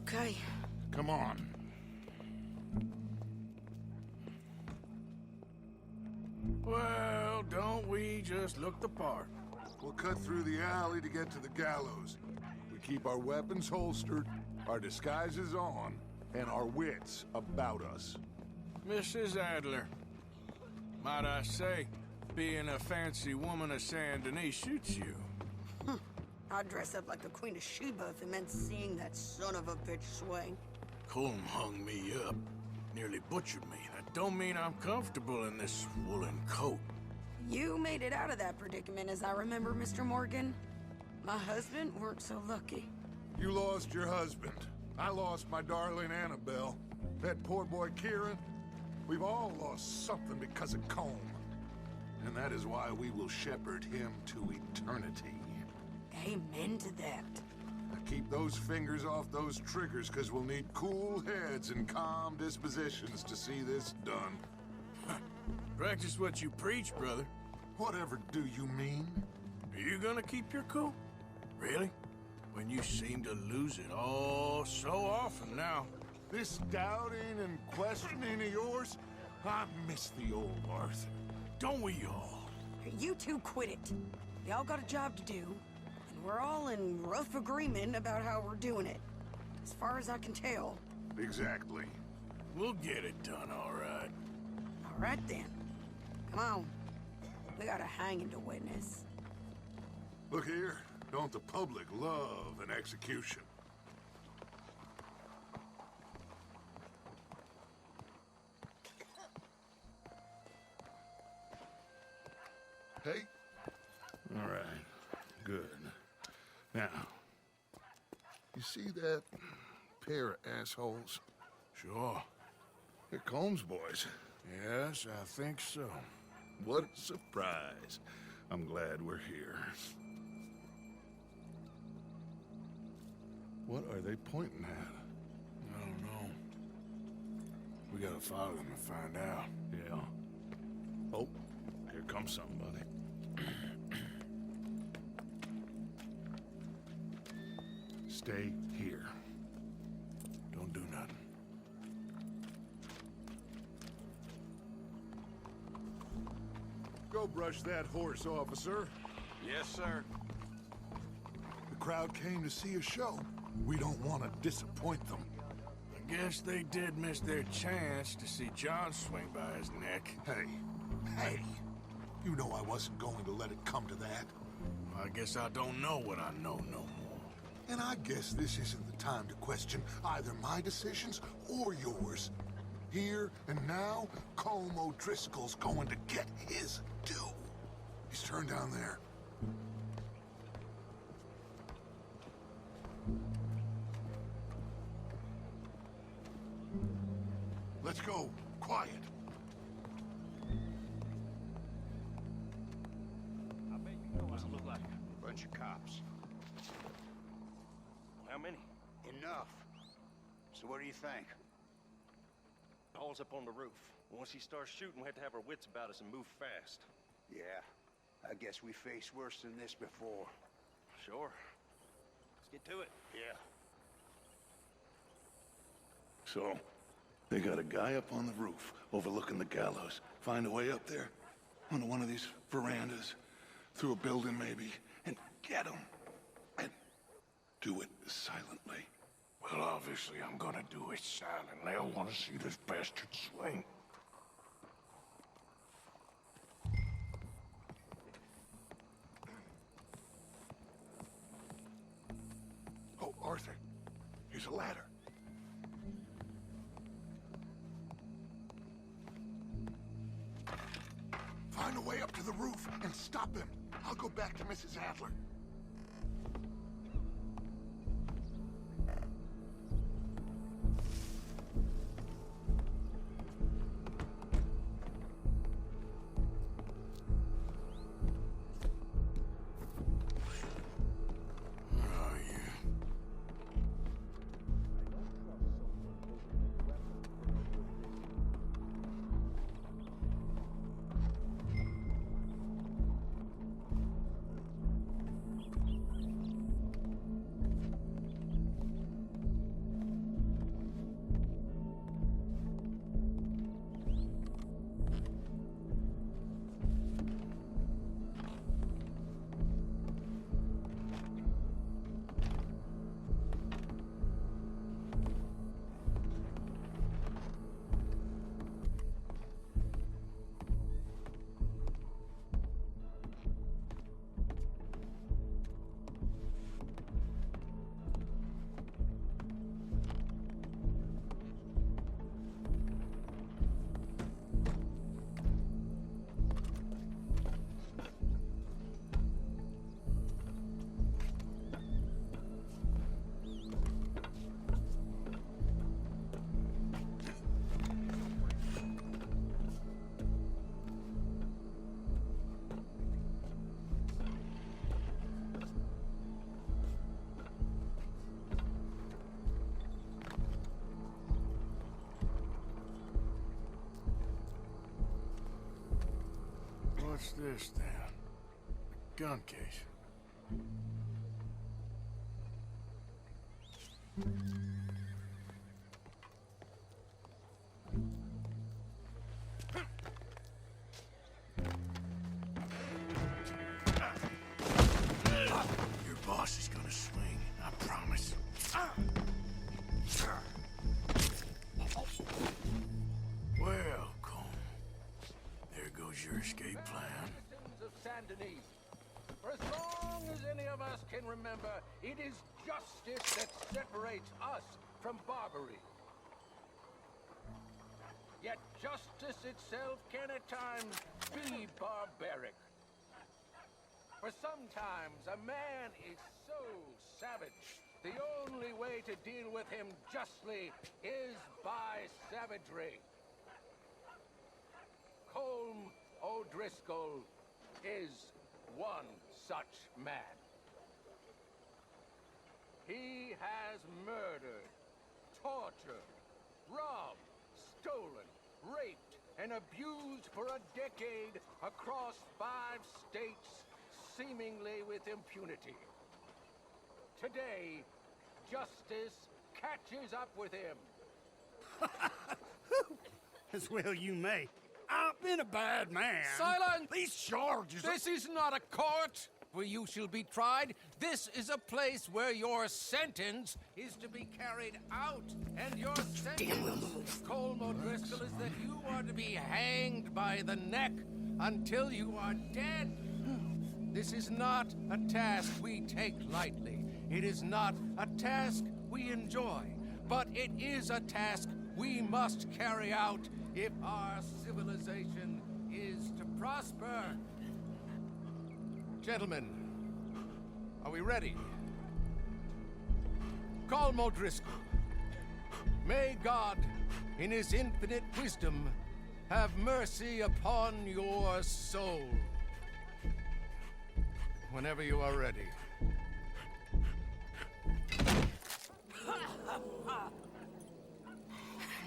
Okay. Come on. Well, don't we just look the part? We'll cut through the alley to get to the gallows. We keep our weapons holstered, our disguises on, and our wits about us. Mrs. Adler, might I say, being a fancy woman of Saint Denis shoots you. I'd dress up like the Queen of Sheba if it meant seeing that son of a bitch swing. Colm hung me up, nearly butchered me. That don't mean I'm comfortable in this woolen coat. You made it out of that predicament, as I remember, Mr. Morgan. My husband weren't so lucky. You lost your husband. I lost my darling Annabelle. That poor boy Kieran. We've all lost something because of Colm. And that is why we will shepherd him to eternity. Amen to that. Now keep those fingers off those triggers, because we'll need cool heads and calm dispositions to see this done. Practice what you preach, brother. Whatever do you mean? Are you gonna keep your cool? Really? When you seem to lose it all so often now. This doubting and questioning of yours, I miss the old Arthur. Don't we all? You two quit it. Y'all got a job to do, and we're all in rough agreement about how we're doing it. As far as I can tell. Exactly. We'll get it done, all right. All right, then. Come on. We got a hanging to witness. Look here, don't the public love an execution? Hey? All right, good. Now, you see that pair of assholes? Sure. They're Combs boys. Yes, I think so. What a surprise. I'm glad we're here. What are they pointing at? I don't know. We gotta follow them and find out. Yeah. Oh, here comes somebody. Stay here. Don't do nothing. Go brush that horse, officer. Yes, sir. The crowd came to see a show. We don't want to disappoint them. I guess they did miss their chance to see John swing by his neck. Hey, you know I wasn't going to let it come to that. I guess I don't know what I know no more. And I guess this isn't the time to question either my decisions or yours. Here and now, Colm O'Driscoll's going to get his due. He's turned down there. Let's go. Quiet. I bet you know what it look like. Bunch of cops. How many? Enough. So what do you think? Paul's up on the roof. Once he starts shooting, we have to have our wits about us and move fast. Yeah, I guess we faced worse than this before. Sure. Let's get to it. Yeah. So, they got a guy up on the roof overlooking the gallows. Find a way up there, onto one of these verandas, through a building maybe, and get him. And do it silently. Well, obviously I'm gonna do it silently. I want to see this bastard swing. Oh, Arthur, here's a ladder. Find a way up to the roof and stop him. I'll go back to Mrs. Adler. What's this, then? Gun case. Your boss is gonna swing, I promise. Well, Colm, there goes your escape plan. Citizens of Saint Denis, for as long as any of us can remember, it is justice that separates us from barbary. Yet justice itself can at times be barbaric. For sometimes a man is so savage, the only way to deal with him justly is by savagery. Colm O'Driscoll is one such man. He has murdered, tortured, robbed, stolen, raped, and abused for a decade across 5 states, seemingly with impunity. Today, justice catches up with him. As well you may. I've been a bad man. Silence! These charges... This is not a court where you shall be tried. This is a place where your sentence is to be carried out. And your sentence, Colm O'Driscoll, is that you are to be hanged by the neck until you are dead. This is not a task we take lightly. It is not a task we enjoy. But it is a task we must carry out if our civilization is to prosper. Gentlemen, are we ready? Colm O'Driscoll, may God, in his infinite wisdom, have mercy upon your soul. Whenever you are ready.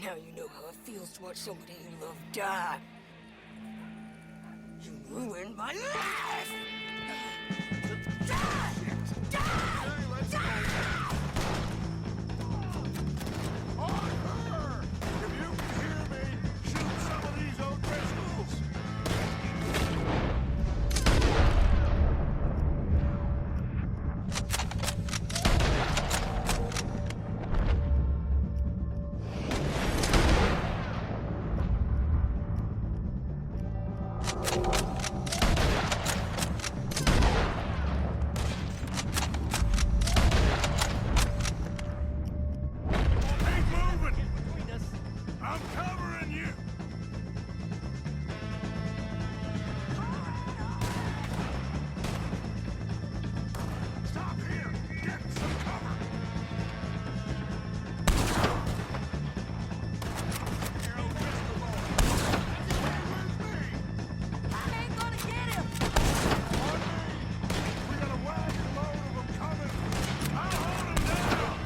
Now you know how it feels to watch somebody you love die. You ruined my life! Die! Die! Die! Arthur! If you can hear me, shoot some of these O'Driscolls! I'm covering you! Stop here! Get some cover! You're O'Driscoll, where's me? I ain't gonna get him! On me! We got a wagon load of them coming! I'll hold them down!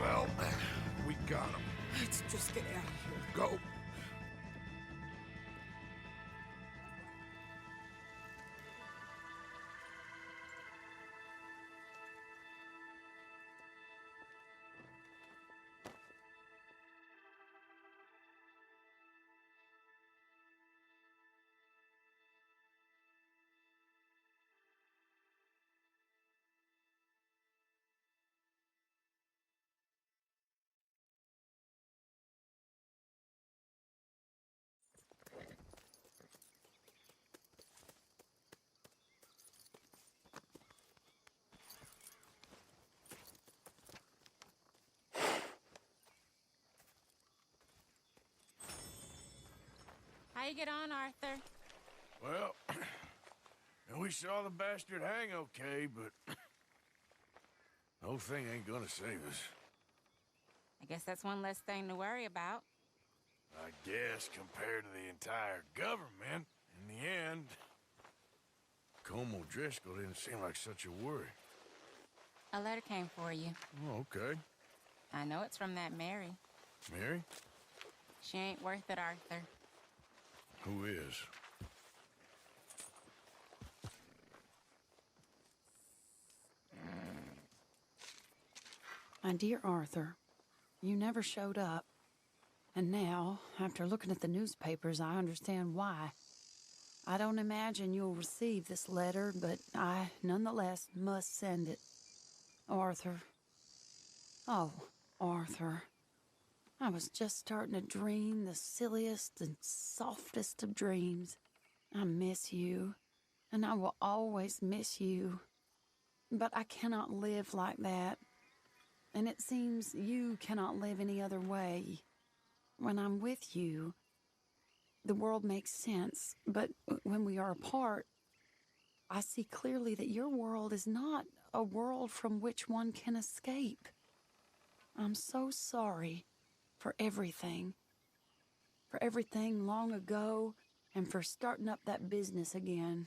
Well, we got him. Let's just get out of here. Go. How you get on, Arthur? Well, we saw the bastard hang okay, but the whole thing ain't gonna save us. I guess that's one less thing to worry about. I guess compared to the entire government, in the end, Colm O'Driscoll didn't seem like such a worry. A letter came for you. Oh, okay. I know it's from that Mary. Mary? She ain't worth it, Arthur. Who is? My dear Arthur, you never showed up. And now, after looking at the newspapers, I understand why. I don't imagine you'll receive this letter, but I, nonetheless, must send it. Arthur. Oh, Arthur. I was just starting to dream the silliest and softest of dreams. I miss you, and I will always miss you. But I cannot live like that. And it seems you cannot live any other way. When I'm with you, the world makes sense. But when we are apart, I see clearly that your world is not a world from which one can escape. I'm so sorry for everything. For everything long ago, and for starting up that business again.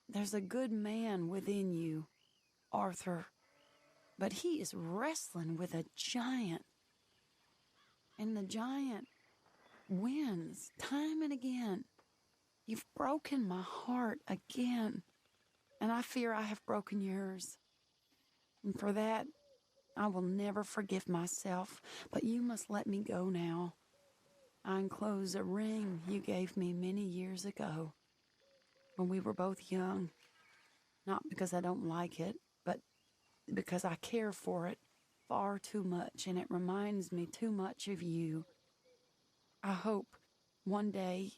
There's a good man within you, Arthur. But he is wrestling with a giant. And the giant wins time and again. You've broken my heart again. And I fear I have broken yours. And for that, I will never forgive myself. But you must let me go now. I enclose a ring you gave me many years ago, when we were both young. Not because I don't like it, but because I care for it far too much, and it reminds me too much of you. I hope one day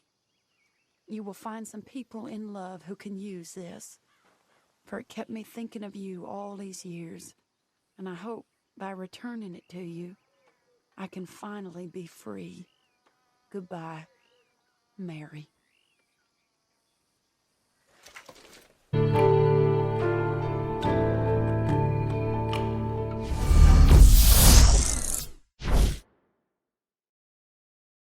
you will find some people in love who can use this, for it kept me thinking of you all these years, and I hope by returning it to you, I can finally be free. Goodbye, Mary.